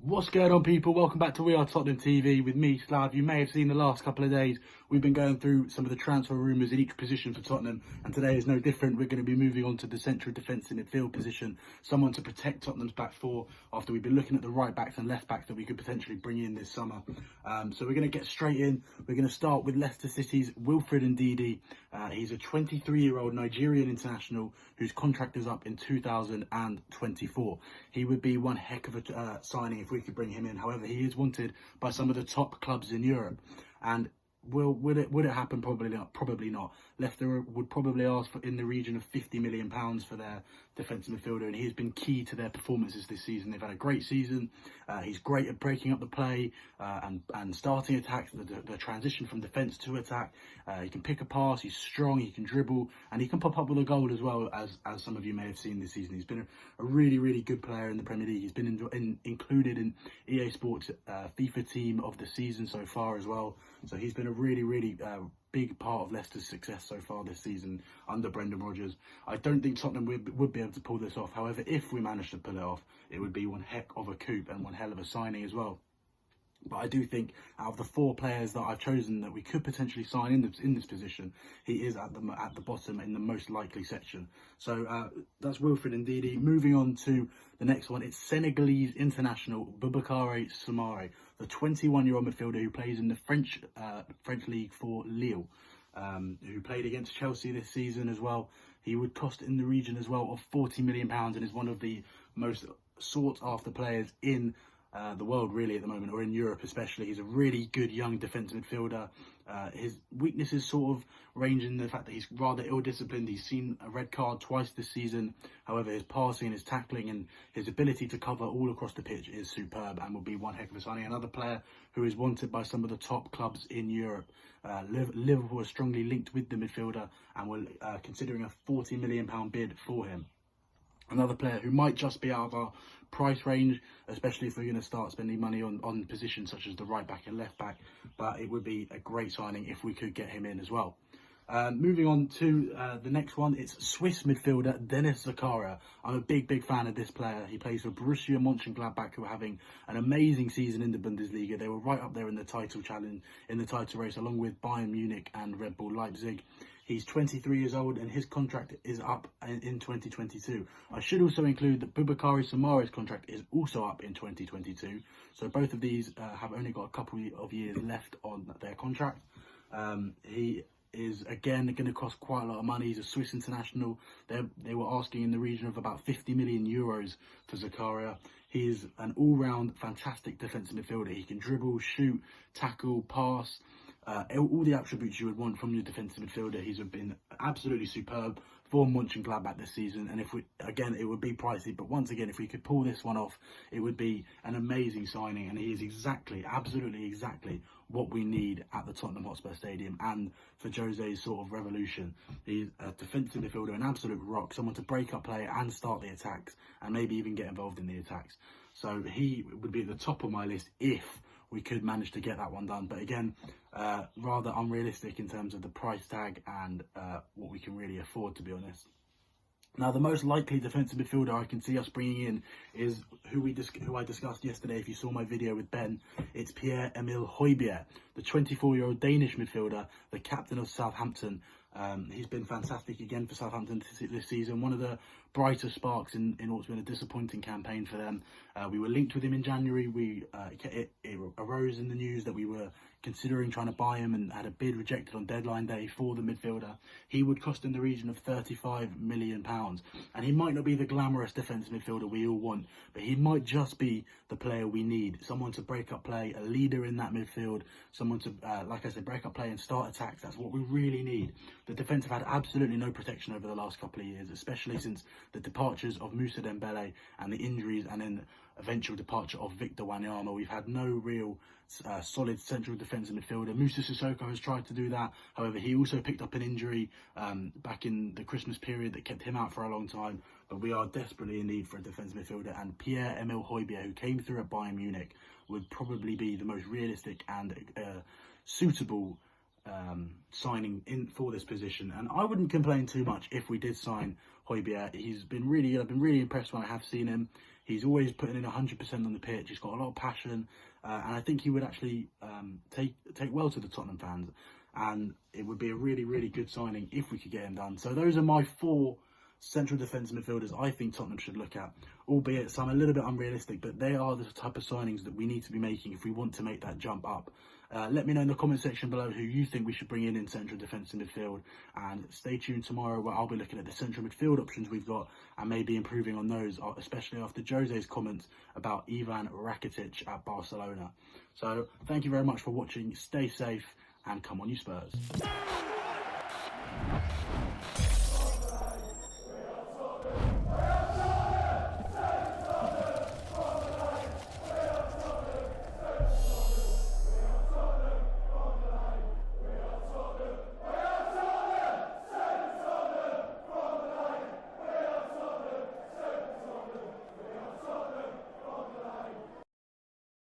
What's going on, people? Welcome back to We Are Tottenham TV with me, Slav. You may have seen the last couple of days we've been going through some of the transfer rumours in each position for Tottenham, and today is no different. We're going to be moving on to the central defensive midfield position, someone to protect Tottenham's back four after we've been looking at the right backs and left backs that we could potentially bring in this summer. So we're going to get straight in. We're going to start with Leicester City's Wilfred Ndidi. He's a 23-year-old Nigerian international whose contract is up in 2024. He would be one heck of a signing if we could bring him in. However, he is wanted by some of the top clubs in Europe, and would it happen? Probably not. Probably not. Leicester would probably ask for in the region of £50 million for their defensive midfielder, and he has been key to their performances this season. They've had a great season. He's great at breaking up the play and starting attacks, the transition from defence to attack. He can pick a pass. He's strong. He can dribble, and he can pop up with a goal as well, as some of you may have seen this season. He's been a really good player in the Premier League. He's been included in EA Sports FIFA Team of the Season so far as well. So he's been a really big part of Leicester's success so far this season under Brendan Rodgers. I don't think Tottenham would be able to pull this off. However, if we managed to pull it off, it would be one heck of a coup and one hell of a signing as well. But I do think out of the four players that I've chosen that we could potentially sign in this position, he is at the bottom in the most likely section. So that's Wilfred Ndidi. Moving on to the next one, it's Senegalese international Boubakary Soumaré, the 21-year-old midfielder who plays in the French league for Lille, who played against Chelsea this season as well. He would cost in the region as well of £40 million and is one of the most sought after players in the world really at the moment, or in Europe especially. He's a really good young defensive midfielder. His weaknesses sort of range in the fact that he's rather ill-disciplined. He's seen a red card twice this season. However, his passing, his tackling and his ability to cover all across the pitch is superb and will be one heck of a signing. Another player who is wanted by some of the top clubs in Europe. Liverpool are strongly linked with the midfielder and were considering a £40 million bid for him. Another player who might just be out of our price range, especially if we're going to start spending money on positions such as the right back and left back, but it would be a great signing if we could get him in as well. Moving on to the next one, it's Swiss midfielder Denis Zakaria. I'm a big fan of this player. He plays for Borussia Mönchengladbach, who are having an amazing season in the Bundesliga. They were right up there in the title challenge, in the title race, along with Bayern Munich and Red Bull Leipzig. He's 23 years old and his contract is up in 2022. I should also include that Boubakary Soumaré's contract is also up in 2022. So both of these have only got a couple of years left on their contract. He is again going to cost quite a lot of money. He's a Swiss international. They were asking in the region of about 50 million euros for Zakaria. He is an all-round fantastic defensive midfielder. He can dribble, shoot, tackle, pass, all the attributes you would want from your defensive midfielder. He's been absolutely superb for Mönchengladbach this season, and it would be pricey, but once again, if we could pull this one off, it would be an amazing signing, and he is absolutely exactly what we need at the Tottenham Hotspur Stadium and for Jose's sort of revolution. He's a defensive midfielder, an absolute rock, someone to break up play and start the attacks, and maybe even get involved in the attacks. So he would be at the top of my list if we could manage to get that one done. But again, rather unrealistic in terms of the price tag and what we can really afford, to be honest. Now, the most likely defensive midfielder I can see us bringing in is who I discussed yesterday. If you saw my video with Ben, it's Pierre-Emile Højbjerg, the 24-year-old Danish midfielder, the captain of Southampton. He's been fantastic again for Southampton this season. One of the brighter sparks in what's been a disappointing campaign for them. We were linked with him in January. It arose in the news that we were considering trying to buy him and had a bid rejected on deadline day for the midfielder. He would cost in the region of £35 million. And he might not be the glamorous defensive midfielder we all want, but he might just be the player we need. Someone to break up play, a leader in that midfield, someone to, like I said, break up play and start attacks. That's what we really need. The defence have had absolutely no protection over the last couple of years, especially since the departures of Moussa Dembele and the injuries and then eventual departure of Victor Wanyama. We've had no real solid central defensive midfielder. Moussa Sissoko has tried to do that. However, he also picked up an injury back in the Christmas period that kept him out for a long time. But we are desperately in need for a defensive midfielder, and Pierre-Emile Højbjerg, who came through at Bayern Munich, would probably be the most realistic and suitable signing in for this position, and I wouldn't complain too much if we did sign Højbjerg. He's been really good. I've been really impressed when I have seen him. He's always putting in 100% on the pitch. He's got a lot of passion, and I think he would actually take well to the Tottenham fans, and it would be a really, really good signing if we could get him done. So those are my 4 central defensive midfielders I think Tottenham should look at, albeit some a little bit unrealistic, but they are the type of signings that we need to be making if we want to make that jump up. Let me know in the comment section below who you think we should bring in central defensive midfield, and stay tuned tomorrow where I'll be looking at the central midfield options we've got and maybe improving on those, especially after Jose's comments about Ivan Rakitic at Barcelona. So thank you very much for watching, stay safe, and come on you Spurs.